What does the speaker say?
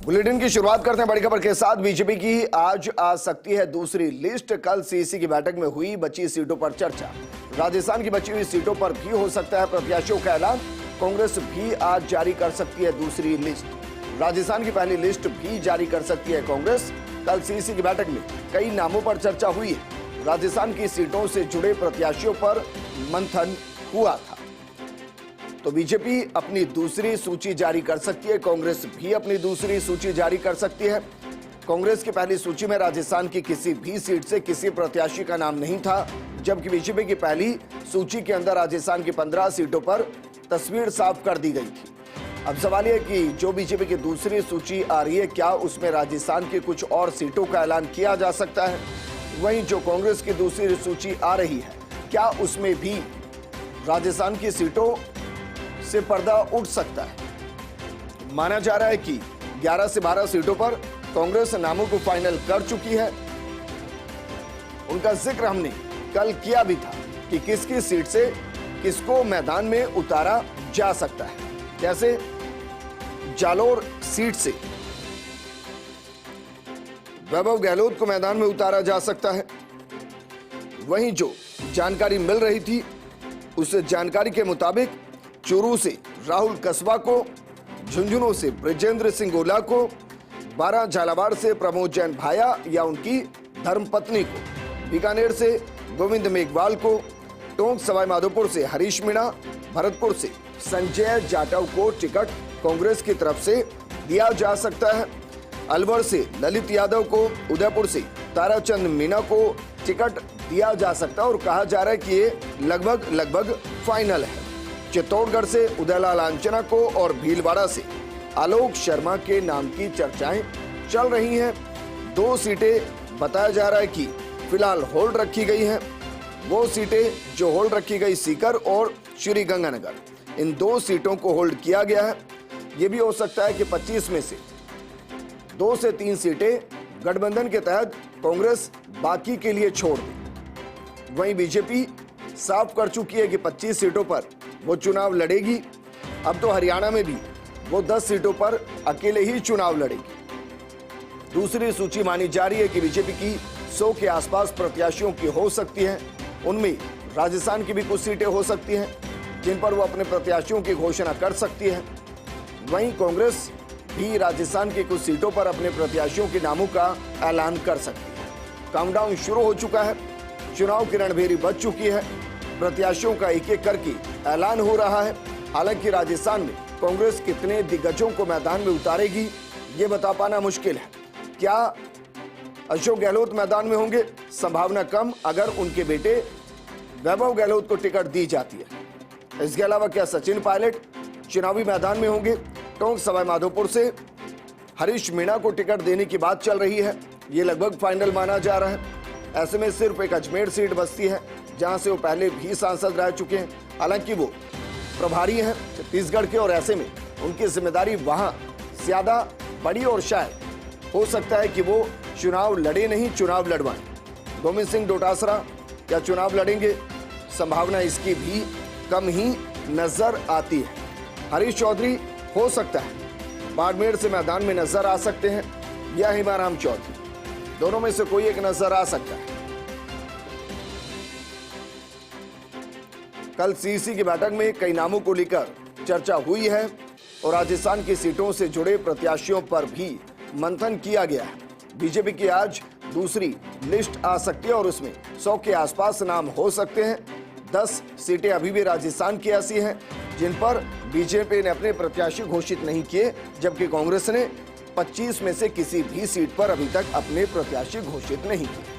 Bulletin की शुरुआत करते हैं बड़ी खबर के साथ। बीजेपी की आज आ सकती है दूसरी लिस्ट। कल सीईसी की बैठक में हुई बची सीटों पर चर्चा। राजस्थान की बची हुई सीटों पर भी हो सकता है प्रत्याशियों का ऐलान। कांग्रेस भी आज जारी कर सकती है दूसरी लिस्ट। राजस्थान की पहली लिस्ट भी जारी कर सकती है कांग्रेस। कल सीईसी की बैठक में कई नामों पर चर्चा हुई है। राजस्थान की सीटों से जुड़े प्रत्याशियों पर मंथन हुआ था। तो बीजेपी अपनी दूसरी सूची जारी कर सकती है, कांग्रेस भी अपनी दूसरी सूची जारी कर सकती है। कांग्रेस की पहली सूची में राजस्थान की किसी भी सीट से किसी प्रत्याशी का नाम नहीं था, जबकि बीजेपी की पहली सूची के अंदर राजस्थान की 15 सीटों पर तस्वीर साफ कर दी गई थी। अब सवाल यह कि जो बीजेपी की दूसरी सूची आ रही है, क्या उसमें राजस्थान की कुछ और सीटों का ऐलान किया जा सकता है? वहीं जो कांग्रेस की दूसरी सूची आ रही है, क्या उसमें भी राजस्थान की सीटों से पर्दा उठ सकता है? माना जा रहा है कि 11 से 12 सीटों पर कांग्रेस नामों को फाइनल कर चुकी है। उनका जिक्र हमने कल किया भी था कि किसकी सीट से किसको मैदान में उतारा जा सकता है। जैसे जालोर सीट से वैभव गहलोत को मैदान में उतारा जा सकता है। वहीं जो जानकारी मिल रही थी, उस जानकारी के मुताबिक चूरू से राहुल कस्बा को, झुंझुनू से ब्रिजेंद्र सिंह गोला को, बारा झालावाड़ से प्रमोद जैन भाया या उनकी धर्मपत्नी को, बीकानेर से गोविंद मेघवाल को, टोंक सवाईमाधोपुर से हरीश मीणा, भरतपुर से संजय जाटव को टिकट कांग्रेस की तरफ से दिया जा सकता है। अलवर से ललित यादव को, उदयपुर से ताराचंद मीणा को टिकट दिया जा सकता है और कहा जा रहा है कि ये लगभग फाइनल है। चित्तौड़गढ़ से उदयलाल आंजना को और भीलवाड़ा से आलोक शर्मा के नाम की चर्चाएं चल रही हैं। 2 सीटें बताया जा रहा है कि फिलहाल होल्ड रखी गई हैं। वो सीटें जो होल्ड रखी गई, सीकर और श्री गंगानगर, इन 2 सीटों को होल्ड किया गया है। ये भी हो सकता है कि 25 में से 2 से 3 सीटें गठबंधन के तहत कांग्रेस बाकी के लिए छोड़ दे। वहीं बीजेपी साफ कर चुकी है कि 25 सीटों पर वो चुनाव लड़ेगी। अब तो हरियाणा में भी वो 10 सीटों पर अकेले ही चुनाव लड़ेगी। दूसरी सूची मानी जा रही है कि बीजेपी की 100 के आसपास प्रत्याशियों की हो सकती है। उनमें राजस्थान की भी कुछ सीटें हो सकती हैं जिन पर वो अपने प्रत्याशियों की घोषणा कर सकती है। वहीं कांग्रेस भी राजस्थान की कुछ सीटों पर अपने प्रत्याशियों के नामों का ऐलान कर सकती है। काउंटडाउन शुरू हो चुका है, चुनाव की रणभेरी बज चुकी है, प्रत्याशियों का एक एक करके ऐलान हो रहा है। हालांकि राजस्थान में कांग्रेस कितने दिग्गजों को मैदान में उतारेगी, ये बता पाना मुश्किल है। क्या अशोक गहलोत मैदान में होंगे? संभावना कम, अगर उनके बेटे वैभव गहलोत को टिकट दी जाती है। इसके अलावा क्या सचिन पायलट चुनावी मैदान में होंगे? टोंक सवाईमाधोपुर से हरीश मीणा को टिकट देने की बात चल रही है, ये लगभग फाइनल माना जा रहा है। ऐसे में सिर्फ एक अजमेर सीट बचती है, जहां से वो पहले भी सांसद रह चुके हैं। हालांकि वो प्रभारी हैं छत्तीसगढ़ के और ऐसे में उनकी जिम्मेदारी वहां ज्यादा बड़ी और शायद हो सकता है कि वो चुनाव लड़े नहीं, चुनाव लड़वाएं। गोविंद सिंह डोटासरा क्या चुनाव लड़ेंगे? संभावना इसकी भी कम ही नजर आती है। हरीश चौधरी हो सकता है बाड़मेर से मैदान में नजर आ सकते हैं, या हिमाराम चौधरी, दोनों में से कोई एक नजर आ सकता है। कल सीईसी की बैठक में कई नामों को लेकर चर्चा हुई है और राजस्थान की सीटों से जुड़े प्रत्याशियों पर भी मंथन किया गया है। बीजेपी की आज दूसरी लिस्ट आ सकती है और उसमें 100 के आसपास नाम हो सकते हैं। 10 सीटें अभी भी राजस्थान की ऐसी हैं जिन पर बीजेपी ने अपने प्रत्याशी घोषित नहीं किए, जबकि कांग्रेस ने 25 में से किसी भी सीट पर अभी तक अपने प्रत्याशी घोषित नहीं किए।